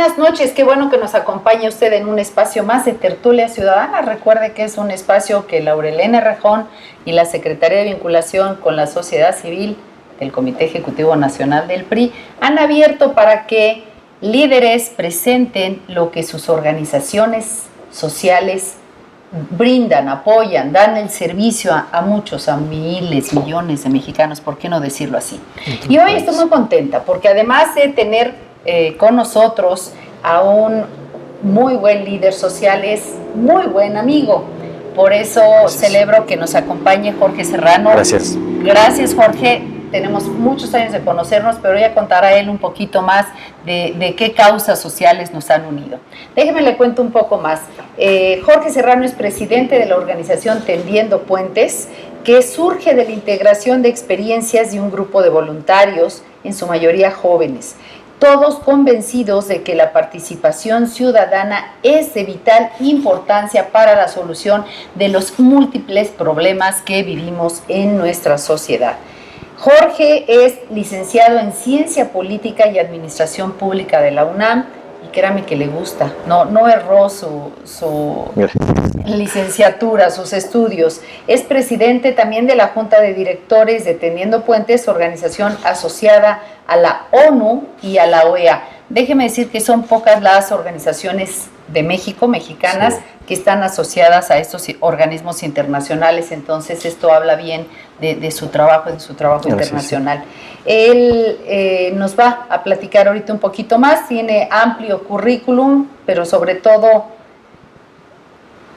buenas noches. Qué bueno que nos acompañe usted en un espacio más de Tertulia Ciudadana. Recuerde que es un espacio que Laurelena Rejón y la Secretaría de Vinculación con la Sociedad Civil del Comité Ejecutivo Nacional del PRI han abierto para que líderes presenten lo que sus organizaciones sociales brindan, apoyan, dan el servicio a muchos, a miles, millones de mexicanos, ¿por qué no decirlo así? Y hoy estoy muy contenta porque además de tener con nosotros a un muy buen líder social, es muy buen amigo. Por eso celebro que nos acompañe Jorge Serrano. Gracias. Gracias, Jorge. Tenemos muchos años de conocernos, pero voy a contar a él un poquito más de qué causas sociales nos han unido. Déjeme le cuento un poco más. Jorge Serrano es presidente de la organización Tendiendo Puentes, que surge de la integración de experiencias de un grupo de voluntarios, en su mayoría jóvenes, todos convencidos de que la participación ciudadana es de vital importancia para la solución de los múltiples problemas que vivimos en nuestra sociedad. Jorge es licenciado en Ciencia Política y Administración Pública de la UNAM, y créame que le gusta, no erró su licenciatura, sus estudios. Es presidente también de la Junta de Directores de Tendiendo Puentes, organización asociada a la ONU y a la OEA. Déjeme decir que son pocas las organizaciones de México, mexicanas, que están asociadas a estos organismos internacionales, entonces esto habla bien de su trabajo, internacional. Él nos va a platicar ahorita un poquito más, tiene amplio currículum, pero sobre todo,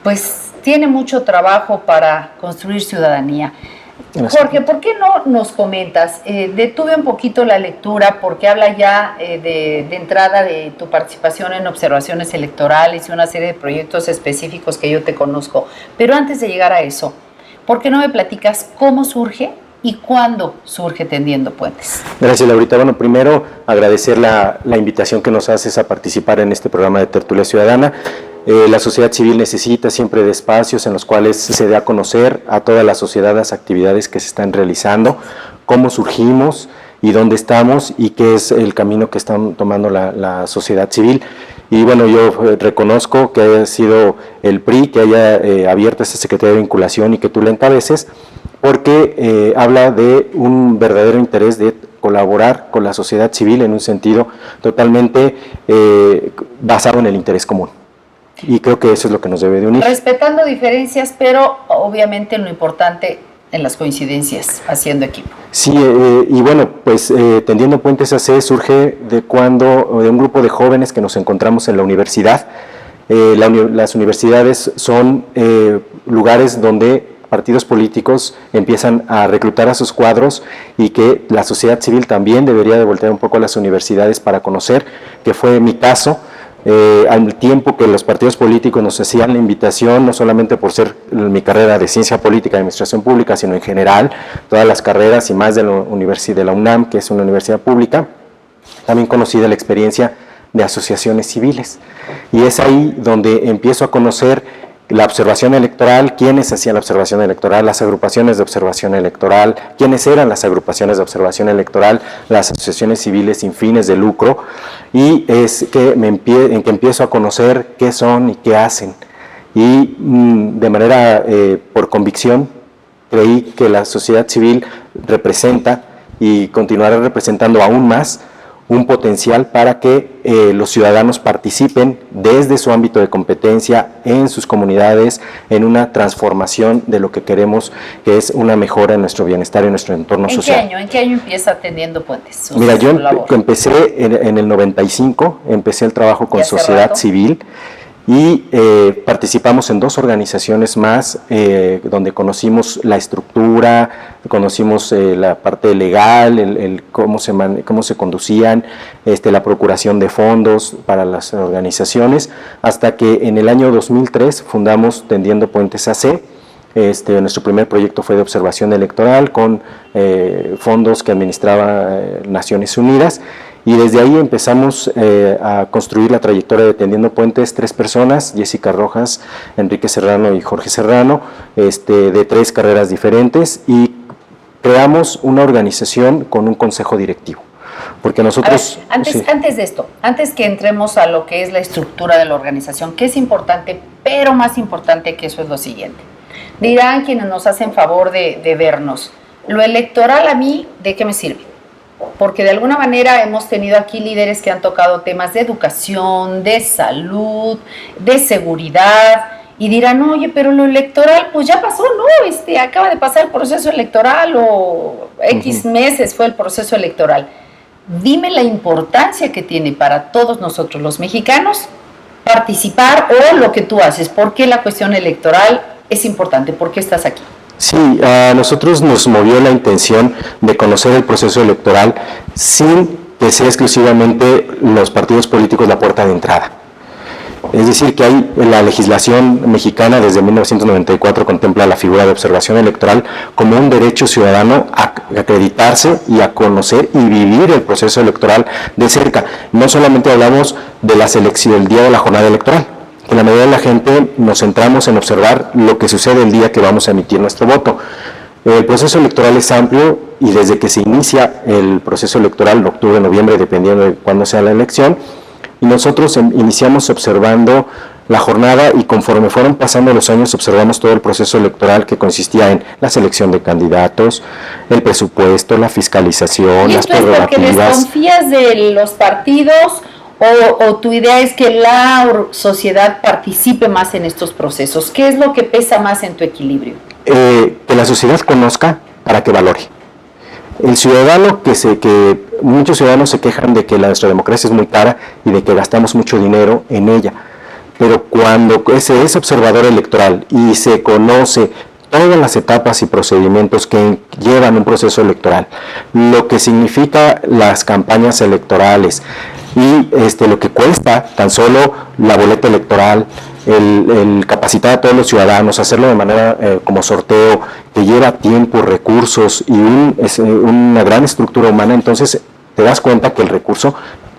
pues tiene mucho trabajo para construir ciudadanía. Jorge, ¿por qué no nos comentas? Detuve un poquito la lectura porque habla ya de entrada de tu participación en observaciones electorales y una serie de proyectos específicos que yo te conozco. Pero antes de llegar a eso, ¿por qué no me platicas cómo surge y cuándo surge Tendiendo Puentes? Gracias, Laurita. Bueno, primero agradecer la invitación que nos haces a participar en este programa de Tertulia Ciudadana. La sociedad civil necesita siempre de espacios en los cuales se dé a conocer a toda la sociedad las actividades que se están realizando, cómo surgimos y dónde estamos y qué es el camino que están tomando la sociedad civil. Y bueno, yo reconozco que haya sido el PRI que haya abierto esta Secretaría de Vinculación y que tú la encabeces, porque habla de un verdadero interés de colaborar con la sociedad civil en un sentido totalmente basado en el interés común. Y creo que eso es lo que nos debe de unir. Respetando diferencias, pero obviamente lo importante en las coincidencias, haciendo equipo. Sí, y bueno, pues Tendiendo Puentes AC surge de un grupo de jóvenes que nos encontramos en la universidad. Las universidades son lugares donde partidos políticos empiezan a reclutar a sus cuadros y que la sociedad civil también debería de voltear un poco a las universidades para conocer, que fue mi caso. Al tiempo que los partidos políticos nos hacían la invitación, no solamente por ser mi carrera de Ciencia Política y Administración Pública, sino en general, todas las carreras y más de la UNAM, que es una universidad pública, también conocí de la experiencia de asociaciones civiles. Y es ahí donde empiezo a conocer la observación electoral, quiénes hacían la observación electoral, las agrupaciones de observación electoral, quiénes eran las agrupaciones de observación electoral, las asociaciones civiles sin fines de lucro, y es que empiezo a conocer qué son y qué hacen. Y de manera, por convicción, creí que la sociedad civil representa y continuará representando aún más un potencial para que los ciudadanos participen desde su ámbito de competencia en sus comunidades en una transformación de lo que queremos, que es una mejora en nuestro bienestar y en nuestro entorno social. ¿En qué año empieza Tendiendo Puentes? Mira, yo empecé en el 95, empecé el trabajo con sociedad civil y participamos en 2 organizaciones más donde conocimos la estructura, conocimos la parte legal, cómo se conducían, la procuración de fondos para las organizaciones, hasta que en el año 2003 fundamos Tendiendo Puentes AC. Nuestro primer proyecto fue de observación electoral con fondos que administraba Naciones Unidas. Y desde ahí empezamos a construir la trayectoria de Tendiendo Puentes, 3 personas, Jessica Rojas, Enrique Serrano y Jorge Serrano, de 3 carreras diferentes, y creamos una organización con un consejo directivo. porque nosotros... A ver, antes de esto, antes que entremos a lo que es la estructura de la organización, que es importante, pero más importante que eso es lo siguiente. Dirán quienes nos hacen favor de vernos, lo electoral a mí, ¿de qué me sirve? Porque de alguna manera hemos tenido aquí líderes que han tocado temas de educación, de salud, de seguridad, y dirán, oye, pero lo electoral, pues ya pasó, ¿no? Acaba de pasar el proceso electoral o X meses fue el proceso electoral. Dime la importancia que tiene para todos nosotros los mexicanos participar o lo que tú haces. ¿Por qué la cuestión electoral es importante? ¿Por qué estás aquí? Sí, a nosotros nos movió la intención de conocer el proceso electoral sin que sea exclusivamente los partidos políticos la puerta de entrada. Es decir, que hay la legislación mexicana desde 1994 contempla la figura de observación electoral como un derecho ciudadano a acreditarse y a conocer y vivir el proceso electoral de cerca. No solamente hablamos de la selección, el día de la jornada electoral, que la mayoría de la gente nos centramos en observar lo que sucede el día que vamos a emitir nuestro voto. El proceso electoral es amplio y desde que se inicia el proceso electoral, octubre, noviembre, dependiendo de cuándo sea la elección, y nosotros iniciamos observando la jornada y conforme fueron pasando los años observamos todo el proceso electoral que consistía en la selección de candidatos, el presupuesto, la fiscalización, las prerrogativas. ¿Y esto es porque desconfías de los partidos o tu idea es que la sociedad participe más en estos procesos? ¿Qué es lo que pesa más en tu equilibrio? Que la sociedad conozca para que valore. El ciudadano que muchos ciudadanos se quejan de que nuestra democracia es muy cara y de que gastamos mucho dinero en ella, pero cuando se es observador electoral y se conoce todas las etapas y procedimientos que llevan un proceso electoral, lo que significa las campañas electorales y lo que cuesta tan solo la boleta electoral, el capacitar a todos los ciudadanos, hacerlo de manera como sorteo, que lleva tiempo, recursos y una gran estructura humana, entonces te das cuenta que el recurso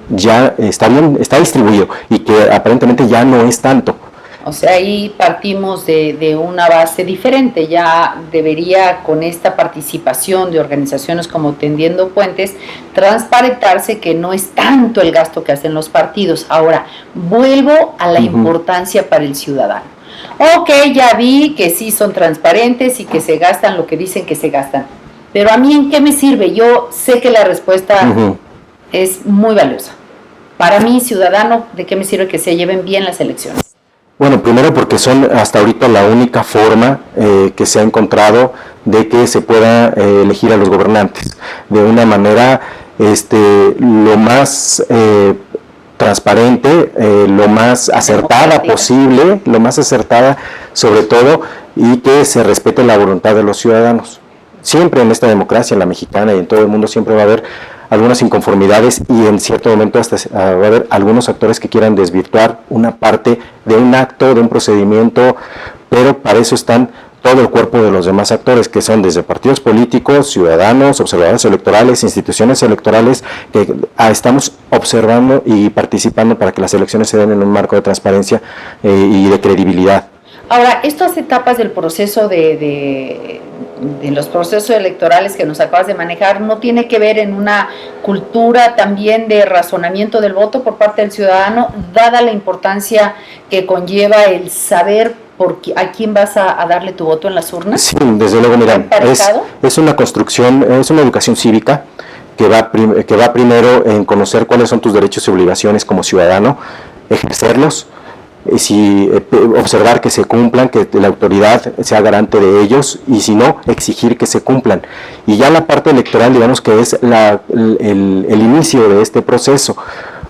ya está distribuido y que aparentemente ya no es tanto. O sea, ahí partimos de una base diferente. Ya debería, con esta participación de organizaciones como Tendiendo Puentes, transparentarse que no es tanto el gasto que hacen los partidos. Ahora, vuelvo a la importancia para el ciudadano. Ok, ya vi que sí son transparentes y que se gastan lo que dicen que se gastan. Pero a mí, ¿en qué me sirve? Yo sé que la respuesta es muy valiosa. Para mí, ciudadano, ¿de qué me sirve que se lleven bien las elecciones? Bueno, primero porque son hasta ahorita la única forma que se ha encontrado de que se pueda elegir a los gobernantes de una manera lo más transparente, lo más acertada posible, lo más acertada sobre todo, y que se respete la voluntad de los ciudadanos. Siempre en esta democracia, en la mexicana y en todo el mundo, siempre va a haber algunas inconformidades y en cierto momento hasta va a haber algunos actores que quieran desvirtuar una parte de un acto, de un procedimiento, pero para eso están todo el cuerpo de los demás actores, que son desde partidos políticos, ciudadanos, observadores electorales, instituciones electorales, que estamos observando y participando para que las elecciones se den en un marco de transparencia y de credibilidad. Ahora, estas etapas del proceso de los procesos electorales que nos acabas de manejar, ¿no tiene que ver en una cultura también de razonamiento del voto por parte del ciudadano, dada la importancia que conlleva el saber a quién vas a darle tu voto en las urnas? Sí, desde luego, mira, es una construcción, es una educación cívica que va primero en conocer cuáles son tus derechos y obligaciones como ciudadano, ejercerlos, observar que se cumplan, que la autoridad sea garante de ellos, y si no, exigir que se cumplan. Y ya la parte electoral, digamos que es el inicio de este proceso.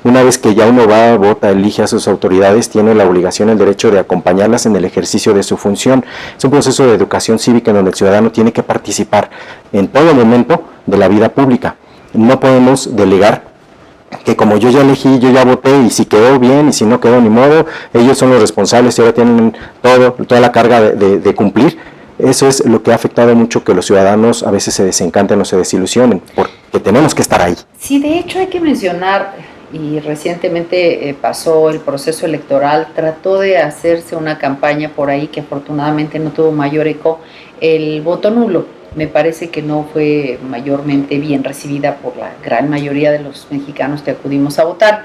Una vez que ya uno va, vota, elige a sus autoridades, tiene la obligación, el derecho de acompañarlas en el ejercicio de su función. Es un proceso de educación cívica en donde el ciudadano tiene que participar en todo momento de la vida pública. No podemos delegar que como yo ya elegí, yo ya voté, y si quedó bien y si no quedó, ni modo, ellos son los responsables y ahora tienen toda la carga de cumplir. Eso es lo que ha afectado mucho, que los ciudadanos a veces se desencanten o se desilusionen, porque tenemos que estar ahí. Sí, de hecho hay que mencionar, y recientemente pasó el proceso electoral, trató de hacerse una campaña por ahí que afortunadamente no tuvo mayor eco, el voto nulo. me parece que no fue mayormente bien recibida por la gran mayoría de los mexicanos que acudimos a votar.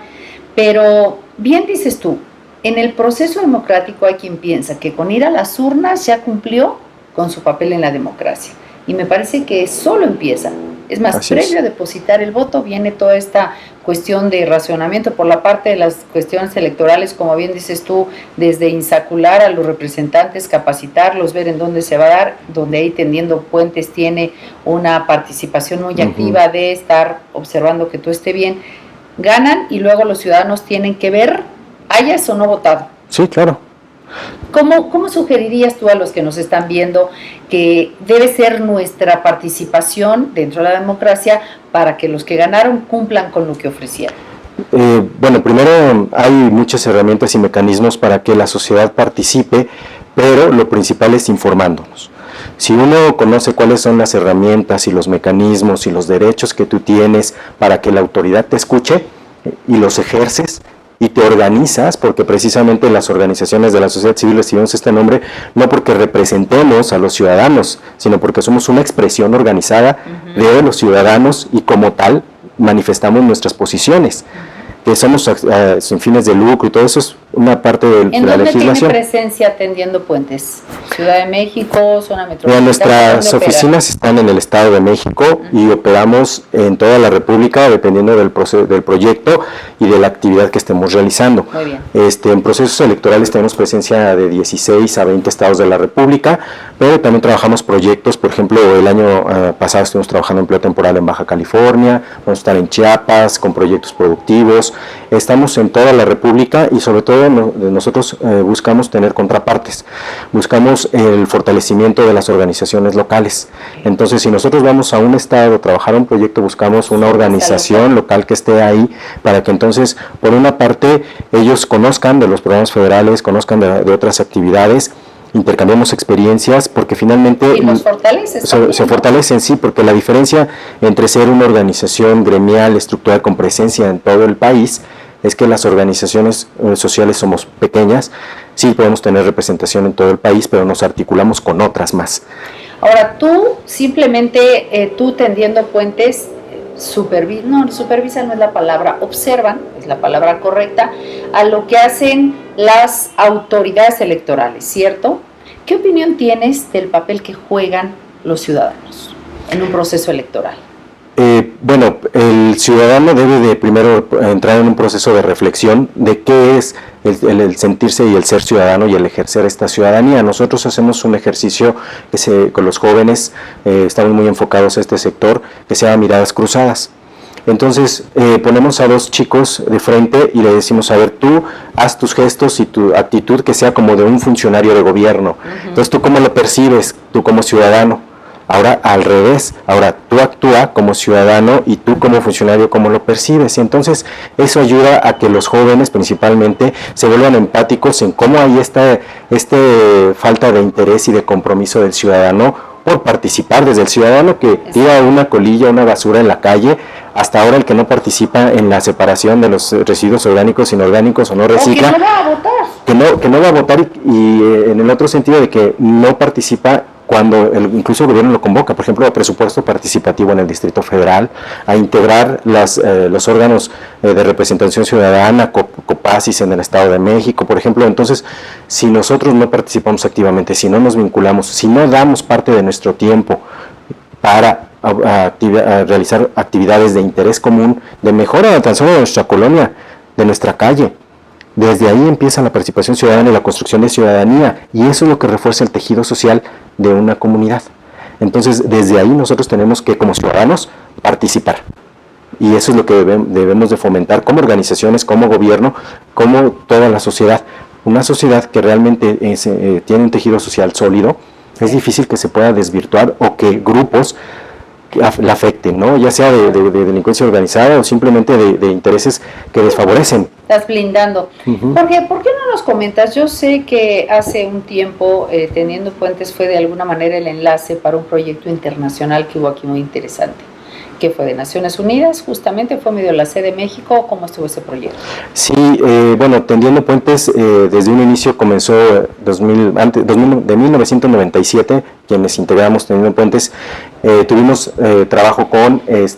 Pero bien dices tú, en el proceso democrático hay quien piensa que con ir a las urnas ya cumplió con su papel en la democracia. Y me parece que solo empieza. Es más, previo a depositar el voto viene toda esta cuestión de racionamiento por la parte de las cuestiones electorales, como bien dices tú, desde insacular a los representantes, capacitarlos, ver en dónde se va a dar, donde ahí Tendiendo Puentes tiene una participación muy activa de estar observando que todo esté bien. Ganan y luego los ciudadanos tienen que ver, hayas o no votado. Sí, claro. ¿Cómo sugerirías tú a los que nos están viendo que debe ser nuestra participación dentro de la democracia para que los que ganaron cumplan con lo que ofrecieron? Bueno, primero hay muchas herramientas y mecanismos para que la sociedad participe, pero lo principal es informándonos. Si uno conoce cuáles son las herramientas y los mecanismos y los derechos que tú tienes para que la autoridad te escuche y los ejerces, y te organizas, porque precisamente las organizaciones de la sociedad civil recibimos este nombre no porque representemos a los ciudadanos, sino porque somos una expresión organizada de los ciudadanos y como tal manifestamos nuestras posiciones, que somos sin fines de lucro y todo eso es una parte de la legislación. ¿En dónde tiene presencia Tendiendo Puentes? ¿Ciudad de México, zona metropolitana? Nuestras oficinas están en el Estado de México y operamos en toda la República dependiendo del proyecto y de la actividad que estemos realizando. Muy bien. En procesos electorales tenemos presencia de 16 a 20 estados de la República, pero también trabajamos proyectos, por ejemplo, el año pasado estuvimos trabajando empleo temporal en Baja California, vamos a estar en Chiapas con proyectos productivos, estamos en toda la República y sobre todo nosotros buscamos tener contrapartes, buscamos el fortalecimiento de las organizaciones locales. Entonces, si nosotros vamos a un estado a trabajar un proyecto, buscamos una organización local que esté ahí para que entonces, por una parte, ellos conozcan de los programas federales, conozcan de otras actividades, intercambiamos experiencias, porque finalmente y nos fortalece, se fortalecen, sí, porque la diferencia entre ser una organización gremial estructurada con presencia en todo el país es que las organizaciones sociales somos pequeñas, sí podemos tener representación en todo el país, pero nos articulamos con otras más. Ahora, tú simplemente, tú Tendiendo Puentes, supervisa no es la palabra, observan, es la palabra correcta, a lo que hacen las autoridades electorales, ¿cierto? ¿Qué opinión tienes del papel que juegan los ciudadanos en un proceso electoral? Bueno, el ciudadano debe de primero entrar en un proceso de reflexión de qué es el sentirse y el ser ciudadano y el ejercer esta ciudadanía. Nosotros hacemos un ejercicio con los jóvenes, estamos muy enfocados a este sector, que se llama Miradas Cruzadas. Entonces ponemos a dos chicos de frente y le decimos, a ver, tú haz tus gestos y tu actitud que sea como de un funcionario de gobierno. Entonces, ¿tú cómo lo percibes? Tú como ciudadano. Ahora al revés, ahora tú actúa como ciudadano y tú como funcionario cómo lo percibes, y entonces eso ayuda a que los jóvenes principalmente se vuelvan empáticos en cómo hay esta falta de interés y de compromiso del ciudadano por participar, desde el ciudadano que tira una colilla, una basura en la calle, hasta ahora el que no participa en la separación de los residuos orgánicos, inorgánicos o no recicla, o que no va a votar, que no va a votar y en el otro sentido de que no participa cuando incluso el gobierno lo convoca, por ejemplo, a presupuesto participativo en el Distrito Federal, a integrar los órganos de representación ciudadana, COPACIS en el Estado de México, por ejemplo. Entonces, si nosotros no participamos activamente, si no nos vinculamos, si no damos parte de nuestro tiempo para realizar actividades de interés común, de mejora tan solo de nuestra colonia, de nuestra calle, desde ahí empieza la participación ciudadana y la construcción de ciudadanía, y eso es lo que refuerza el tejido social de una comunidad. Entonces, desde ahí nosotros tenemos que, como ciudadanos, participar. Y eso es lo que debemos de fomentar como organizaciones, como gobierno, como toda la sociedad. Una sociedad que realmente tiene un tejido social sólido, es difícil que se pueda desvirtuar o que grupos la afecten, ¿no? Ya sea de delincuencia organizada o simplemente de intereses que desfavorecen. Estás blindando. Jorge, ¿por qué no nos comentas? Yo sé que hace un tiempo Tendiendo Puentes fue de alguna manera el enlace para un proyecto internacional que hubo aquí muy interesante, ¿Qué fue de Naciones Unidas? Justamente fue medio la sede de México. ¿Cómo estuvo ese proyecto? Sí, bueno, Tendiendo Puentes desde un inicio comenzó de 1997, quienes integramos Tendiendo Puentes, tuvimos trabajo con el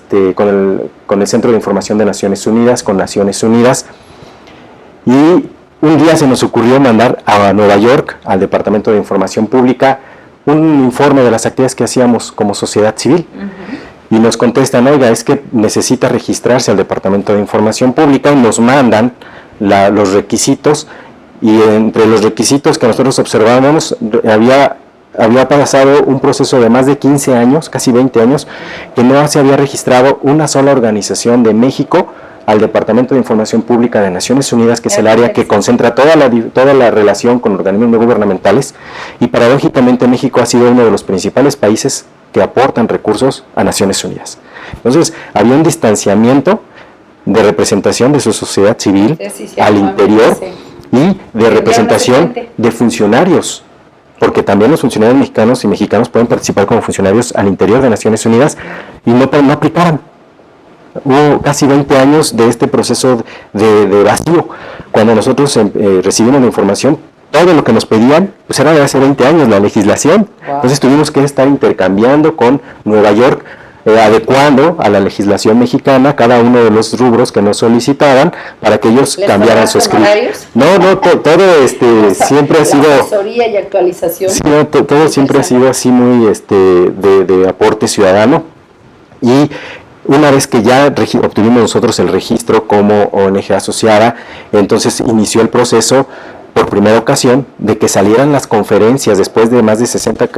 Centro de Información de Naciones Unidas, con Naciones Unidas, y un día se nos ocurrió mandar a Nueva York, al Departamento de Información Pública, un informe de las actividades que hacíamos como sociedad civil. Y nos contestan, oiga, es que necesita registrarse al Departamento de Información Pública, y nos mandan los requisitos, y entre los requisitos que nosotros observábamos había pasado un proceso de más de 15 años, casi 20 años, que no se había registrado una sola organización de México al Departamento de Información Pública de Naciones Unidas, que es el área que concentra toda la relación con organismos no gubernamentales, y paradójicamente México ha sido uno de los principales países que aportan recursos a Naciones Unidas. Entonces, había un distanciamiento de representación de su sociedad civil al interior y de representación de funcionarios, porque también los funcionarios mexicanos y mexicanos pueden participar como funcionarios al interior de Naciones Unidas, y no aplicaran. Hubo casi 20 años de este proceso de vacío. Cuando nosotros recibimos la información, todo lo que nos pedían pues era de hace 20 años, la legislación. Wow. Entonces tuvimos que estar intercambiando con Nueva York, adecuando a la legislación mexicana cada uno de los rubros que nos solicitaban para que ellos cambiaran su escrito. Todo siempre ha sido... asesoría y actualización. Sí, todo siempre ha sido así muy de aporte ciudadano. Y una vez que ya obtuvimos nosotros el registro como ONG asociada, entonces inició el proceso por primera ocasión de que salieran las conferencias, después de más de 60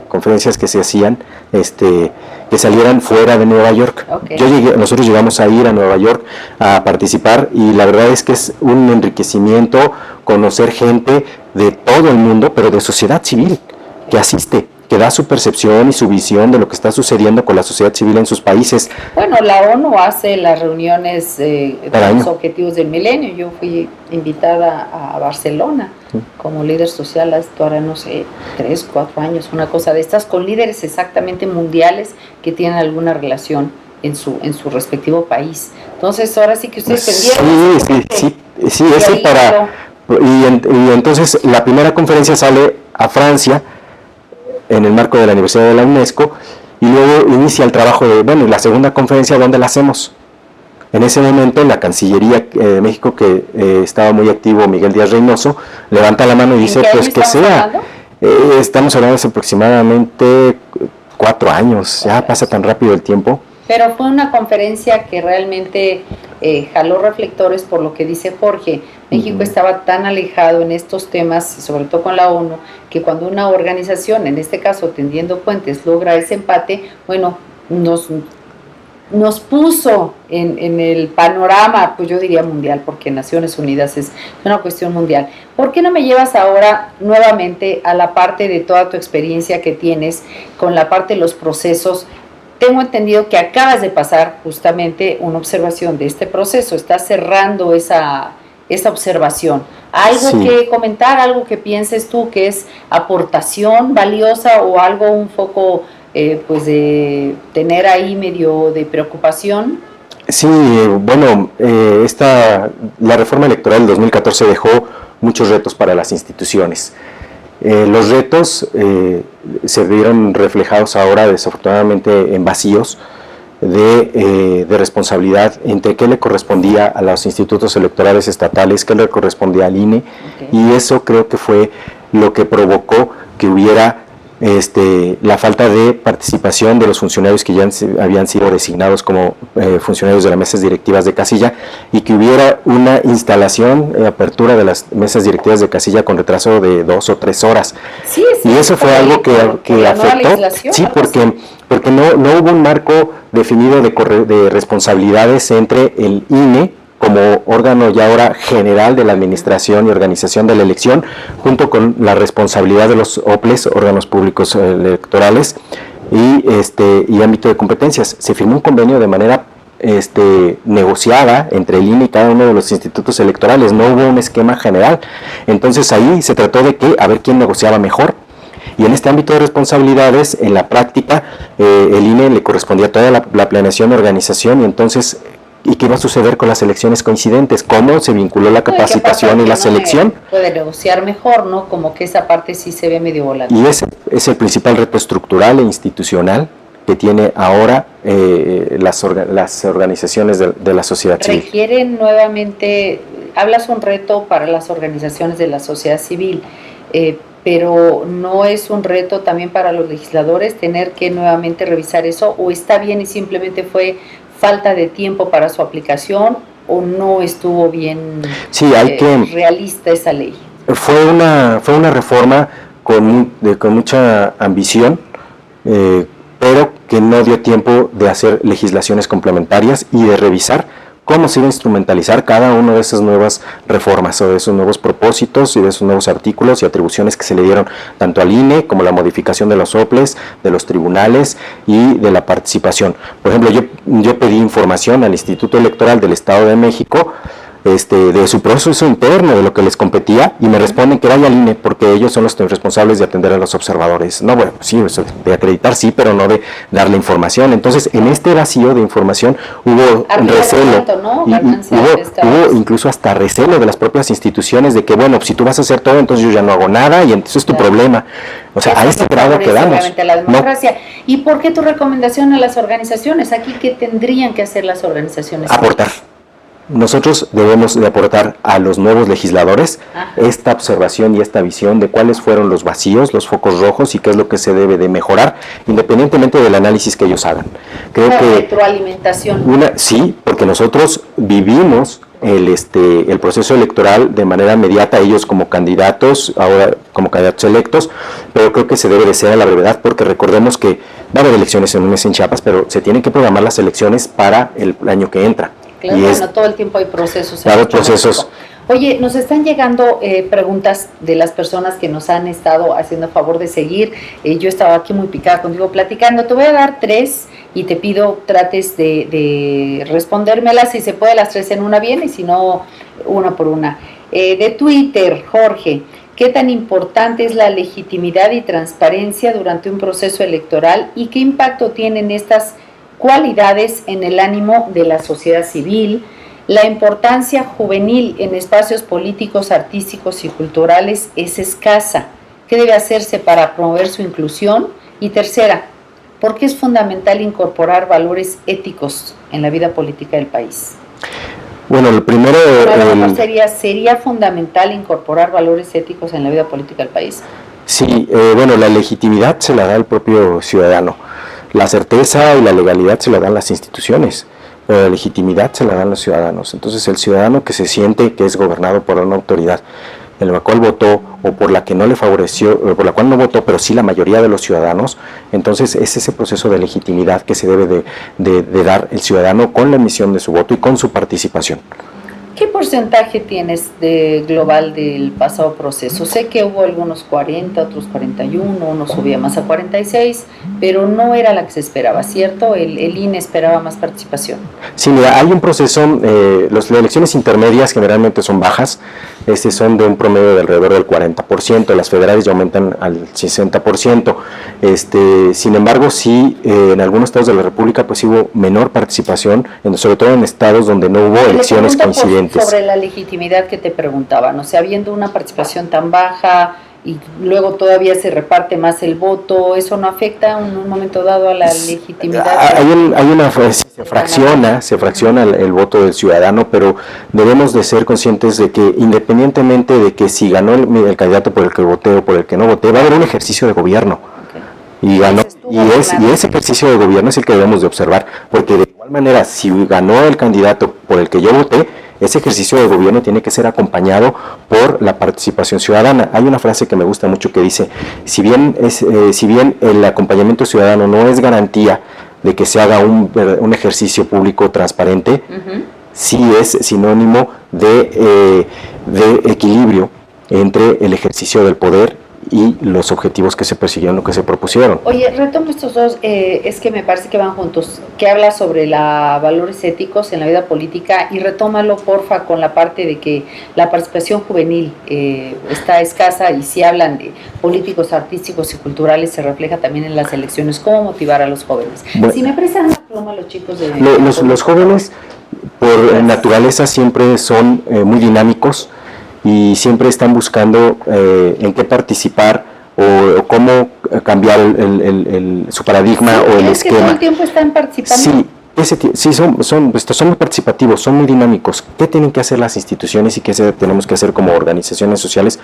conferencias que se hacían, que salieran fuera de Nueva York. Okay. Nosotros llegamos a ir a Nueva York a participar, y la verdad es que es un enriquecimiento conocer gente de todo el mundo, pero de sociedad civil, que asiste, que da su percepción y su visión de lo que está sucediendo con la sociedad civil en sus países. Bueno, la ONU hace las reuniones de los objetivos del milenio. Yo fui invitada a Barcelona como líder social hasta ahora, no sé, 3, 4 años, una cosa de estas, con líderes exactamente mundiales que tienen alguna relación en su respectivo país. Entonces, ahora sí que ustedes tendrían... Sí, eso para... Y entonces la primera conferencia sale a Francia, en el marco de la Universidad de la UNESCO, y luego inicia el trabajo la segunda conferencia, ¿dónde la hacemos? En ese momento, la Cancillería de México, que estaba muy activo, Miguel Díaz Reynoso, levanta la mano y dice, pues que sea. Estamos hablando de aproximadamente 4 años, ya pasa tan rápido el tiempo. Pero fue una conferencia que realmente jaló reflectores por lo que dice Jorge. México estaba tan alejado en estos temas, sobre todo con la ONU, que cuando una organización, en este caso Tendiendo Puentes, logra ese empate, bueno, nos puso en el panorama, pues yo diría mundial, porque Naciones Unidas es una cuestión mundial. ¿Por qué no me llevas ahora nuevamente a la parte de toda tu experiencia que tienes con la parte de los procesos? Tengo entendido que acabas de pasar justamente una observación de este proceso, estás cerrando esa observación. ¿Algo que comentar, algo que pienses tú que es aportación valiosa o algo un poco pues de tener ahí medio de preocupación? Sí, bueno, la reforma electoral del 2014 dejó muchos retos para las instituciones. Los retos se vieron reflejados ahora desafortunadamente en vacíos de responsabilidad entre qué le correspondía a los institutos electorales estatales, qué le correspondía al INE, y eso creo que fue lo que provocó que hubiera la falta de participación de los funcionarios que ya habían sido designados como funcionarios de las mesas directivas de casilla, y que hubiera una instalación, apertura de las mesas directivas de casilla con retraso de 2 o 3 horas. Sí, y eso fue algo que afectó, sí, porque no hubo un marco definido de responsabilidades entre el INE como órgano ya ahora general de la administración y organización de la elección, junto con la responsabilidad de los OPLES, órganos públicos electorales, y ámbito de competencias. Se firmó un convenio de manera negociada entre el INE y cada uno de los institutos electorales, no hubo un esquema general. Entonces ahí se trató de a ver quién negociaba mejor, Y en este ámbito de responsabilidades, en la práctica, el INE le correspondía toda la planeación, organización, y entonces, ¿y qué va a suceder con las elecciones coincidentes? ¿Cómo se vinculó la capacitación y la selección? Puede negociar mejor, ¿no? Como que esa parte sí se ve medio volante. Y ese es el principal reto estructural e institucional que tiene ahora las organizaciones de la sociedad civil. Requieren nuevamente, hablas un reto para las organizaciones de la sociedad civil, pero ¿no es un reto también para los legisladores tener que nuevamente revisar eso? ¿O está bien y simplemente fue falta de tiempo para su aplicación, o no estuvo bien realista esa ley? Fue una reforma con mucha ambición, pero que no dio tiempo de hacer legislaciones complementarias y de revisar cómo se iba a instrumentalizar cada una de esas nuevas reformas o de esos nuevos propósitos y de esos nuevos artículos y atribuciones que se le dieron tanto al INE como la modificación de los OPLES, de los tribunales y de la participación. Por ejemplo, yo pedí información al Instituto Electoral del Estado de México de su proceso interno, de lo que les competía, y me responden que vaya al INE porque ellos son los responsables de atender a los observadores. No, bueno, sí, de acreditar sí, pero no de darle información. Entonces, en este vacío de información hubo recelo, ¿no? hubo incluso hasta recelo de las propias instituciones de que, bueno, si tú vas a hacer todo, entonces yo ya no hago nada y entonces es tu problema. O sea, a ese grado quedamos. La democracia. No. ¿Y por qué tu recomendación a las organizaciones? Aquí, ¿qué tendrían que hacer las organizaciones? Aportar. Nosotros debemos de aportar a los nuevos legisladores esta observación y esta visión de cuáles fueron los vacíos, los focos rojos y qué es lo que se debe de mejorar, independientemente del análisis que ellos hagan. Creo que retroalimentación. Sí, porque nosotros vivimos el proceso electoral de manera inmediata, ellos como candidatos, ahora como candidatos electos, pero creo que se debe de ser a la brevedad, porque recordemos que va a haber elecciones en un mes en Chiapas, pero se tienen que programar las elecciones para el año que entra. Claro, bueno, todo el tiempo hay procesos. Claro, procesos. Oye, nos están llegando preguntas de las personas que nos han estado haciendo favor de seguir. Yo estaba aquí muy picada contigo platicando. Te voy a dar 3 y te pido trates de respondérmelas. Si se puede, las 3 en una bien y si no, una por una. De Twitter, Jorge, ¿qué tan importante es la legitimidad y transparencia durante un proceso electoral y qué impacto tienen estas cualidades en el ánimo de la sociedad civil? La importancia juvenil en espacios políticos, artísticos y culturales es escasa. ¿Qué debe hacerse para promover su inclusión? Y tercera, ¿por qué es fundamental incorporar valores éticos en la vida política del país? Bueno, lo primero... ¿Sería fundamental incorporar valores éticos en la vida política del país? Sí, bueno, la legitimidad se la da el propio ciudadano. La certeza y la legalidad se la dan las instituciones, pero la legitimidad se la dan los ciudadanos. Entonces el ciudadano que se siente que es gobernado por una autoridad en la cual votó o por la que no le favoreció, por la cual no votó, pero sí la mayoría de los ciudadanos, entonces es ese proceso de legitimidad que se debe de dar el ciudadano con la emisión de su voto y con su participación. ¿Qué porcentaje tienes de global del pasado proceso? Sé que hubo algunos 40, otros 41, uno subía más a 46, pero no era la que se esperaba, ¿cierto? El INE esperaba más participación. Sí, mira, hay un proceso, las elecciones intermedias generalmente son bajas, son de un promedio de alrededor del 40%, las federales ya aumentan al 60%, sin embargo, sí, en algunos estados de la República pues hubo menor participación, sobre todo en estados donde no hubo elecciones coincidentes. Sobre la legitimidad que te preguntaban, o sea, habiendo una participación tan baja y luego todavía se reparte más el voto, ¿eso no afecta en un momento dado a la legitimidad? Se fracciona el voto del ciudadano, pero debemos de ser conscientes de que independientemente de que si ganó el candidato por el que voté o por el que no voté, va a haber un ejercicio de gobierno. Okay. Y ese ejercicio de gobierno es el que debemos de observar, porque de igual manera, si ganó el candidato por el que yo voté, ese ejercicio de gobierno tiene que ser acompañado por la participación ciudadana. Hay una frase que me gusta mucho que dice, si bien el acompañamiento ciudadano no es garantía de que se haga un ejercicio público transparente, sí es sinónimo de equilibrio entre el ejercicio del poder y los objetivos que se persiguieron o que se propusieron. Oye, retomo estos dos, es que me parece que van juntos, que habla sobre valores éticos en la vida política, y retómalo porfa con la parte de que la participación juvenil está escasa, y si hablan de políticos artísticos y culturales se refleja también en las elecciones. ¿Cómo motivar a los jóvenes? Bueno, Si me prestan una pluma los chicos de... Los jóvenes por naturaleza siempre son muy dinámicos y siempre están buscando en qué participar o cómo cambiar su paradigma, sí, o el esquema. Que todo el tiempo están participando. Sí, son muy participativos, son muy dinámicos. ¿Qué tienen que hacer las instituciones y qué tenemos que hacer como organizaciones sociales?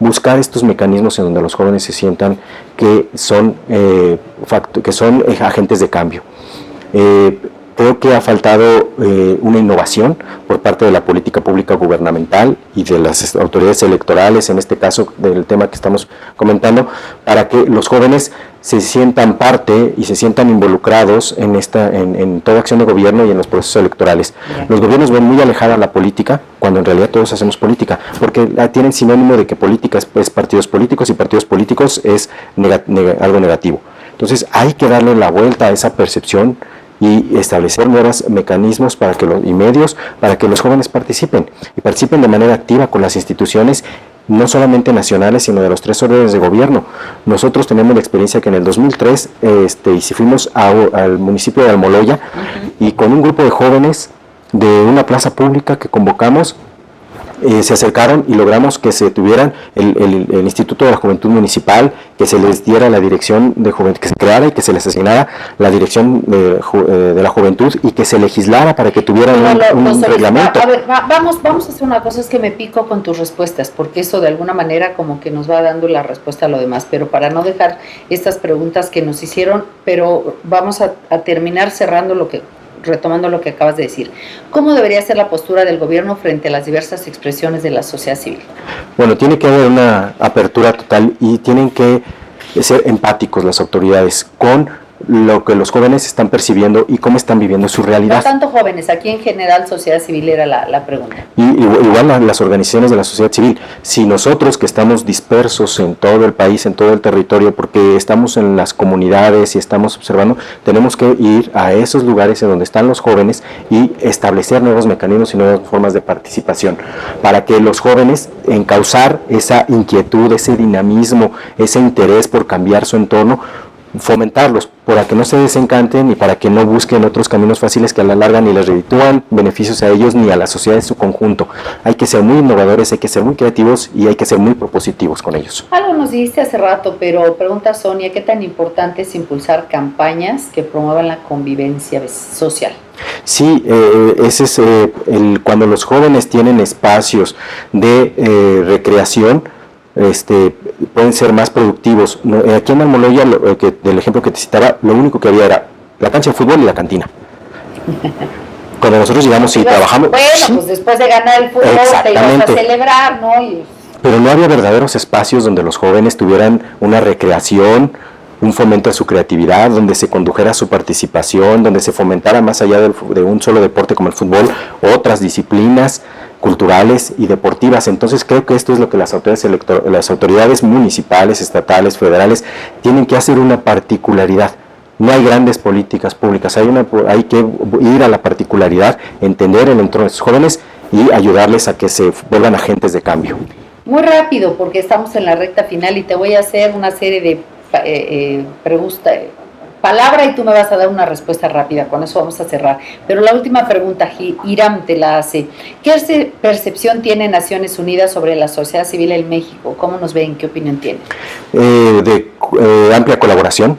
Buscar estos mecanismos en donde los jóvenes se sientan que son agentes de cambio. Creo que ha faltado una innovación por parte de la política pública gubernamental y de las autoridades electorales, en este caso del tema que estamos comentando, para que los jóvenes se sientan parte y se sientan involucrados en toda acción de gobierno y en los procesos electorales. Bien. Los gobiernos ven muy alejada la política, cuando en realidad todos hacemos política, porque tienen sinónimo de que política es partidos políticos y partidos políticos es algo negativo. Entonces hay que darle la vuelta a esa percepción y establecer nuevos mecanismos y medios para que los jóvenes participen de manera activa con las instituciones, no solamente nacionales, sino de los 3 órdenes de gobierno. Nosotros tenemos la experiencia que en el 2003 y si fuimos al municipio de Almoloya, y con un grupo de jóvenes de una plaza pública que convocamos, se acercaron y logramos que se tuvieran el Instituto de la Juventud Municipal, que se les diera la dirección de juventud, que se creara y que se les asignara la dirección de la juventud y que se legislara para que tuvieran un reglamento. A ver, vamos a hacer una cosa, es que me pico con tus respuestas, porque eso de alguna manera como que nos va dando la respuesta a lo demás, pero para no dejar estas preguntas que nos hicieron, pero vamos a terminar retomando lo que acabas de decir. ¿Cómo debería ser la postura del gobierno frente a las diversas expresiones de la sociedad civil? Bueno, tiene que haber una apertura total y tienen que ser empáticos las autoridades con lo que los jóvenes están percibiendo y cómo están viviendo su realidad. No tanto jóvenes, aquí en general sociedad civil era la pregunta. Y igual las organizaciones de la sociedad civil, si nosotros que estamos dispersos en todo el país, en todo el territorio, porque estamos en las comunidades y estamos observando, tenemos que ir a esos lugares en donde están los jóvenes y establecer nuevos mecanismos y nuevas formas de participación, para que los jóvenes encauzar esa inquietud, ese dinamismo, ese interés por cambiar su entorno, fomentarlos para que no se desencanten y para que no busquen otros caminos fáciles que a la larga ni les reditúan beneficios a ellos ni a la sociedad en su conjunto. Hay que ser muy innovadores, hay que ser muy creativos y hay que ser muy propositivos con ellos. Algo nos dijiste hace rato, pero pregunta Sonia, ¿qué tan importante es impulsar campañas que promuevan la convivencia social? Sí, ese es cuando los jóvenes tienen espacios de recreación, pueden ser más productivos. Aquí en Almoloya, del ejemplo que te citaba, lo único que había era la cancha de fútbol y la cantina. Cuando nosotros llegamos y trabajamos... Bueno, sí, pues después de ganar el fútbol te ibas a celebrar, ¿no? Pero no había verdaderos espacios donde los jóvenes tuvieran una recreación, un fomento a su creatividad, donde se condujera su participación, donde se fomentara más allá de un solo deporte como el fútbol, otras disciplinas culturales y deportivas. Entonces creo que esto es lo que las autoridades municipales, estatales, federales tienen que hacer una particularidad. No hay grandes políticas públicas, hay que ir a la particularidad, entender el entorno de los jóvenes y ayudarles a que se vuelvan agentes de cambio. Muy rápido, porque estamos en la recta final y te voy a hacer una serie de palabra y tú me vas a dar una respuesta rápida, con eso vamos a cerrar. Pero la última pregunta, Hiram te la hace. ¿Qué percepción tiene Naciones Unidas sobre la sociedad civil en México? ¿Cómo nos ven? ¿Qué opinión tiene? De amplia colaboración,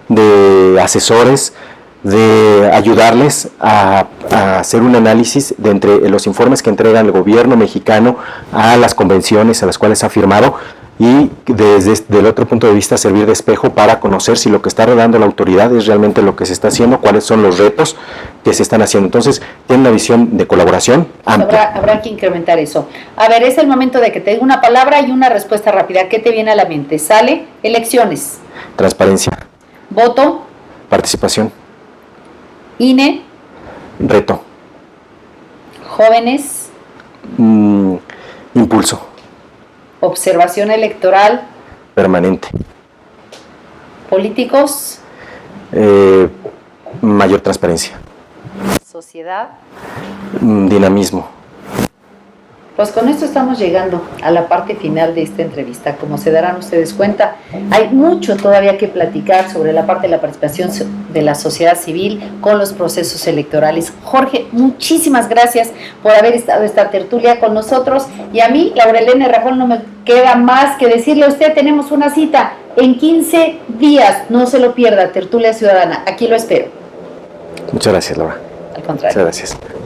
de asesores, de ayudarles a hacer un análisis de entre los informes que entrega el gobierno mexicano a las convenciones a las cuales ha firmado, y desde el otro punto de vista servir de espejo para conocer si lo que está rodando la autoridad es realmente lo que se está haciendo, cuáles son los retos que se están haciendo. Entonces, tiene una visión de colaboración amplia. Habrá que incrementar eso. A ver, es el momento de que te diga una palabra y una respuesta rápida. ¿Qué te viene a la mente? ¿Sale? Elecciones. Transparencia. Voto. Participación. INE. Reto. Jóvenes. Impulso. Observación electoral. permanente. Políticos, Mayor transparencia. sociedad. Dinamismo. Pues con esto estamos llegando a la parte final de esta entrevista. Como se darán ustedes cuenta, hay mucho todavía que platicar sobre la parte de la participación de la sociedad civil con los procesos electorales. Jorge, muchísimas gracias por haber estado esta tertulia con nosotros. Y a mí, Laurelena Rajón, no me queda más que decirle a usted, tenemos una cita en 15 días. No se lo pierda, Tertulia Ciudadana. Aquí lo espero. Muchas gracias, Laura. Al contrario. Muchas gracias.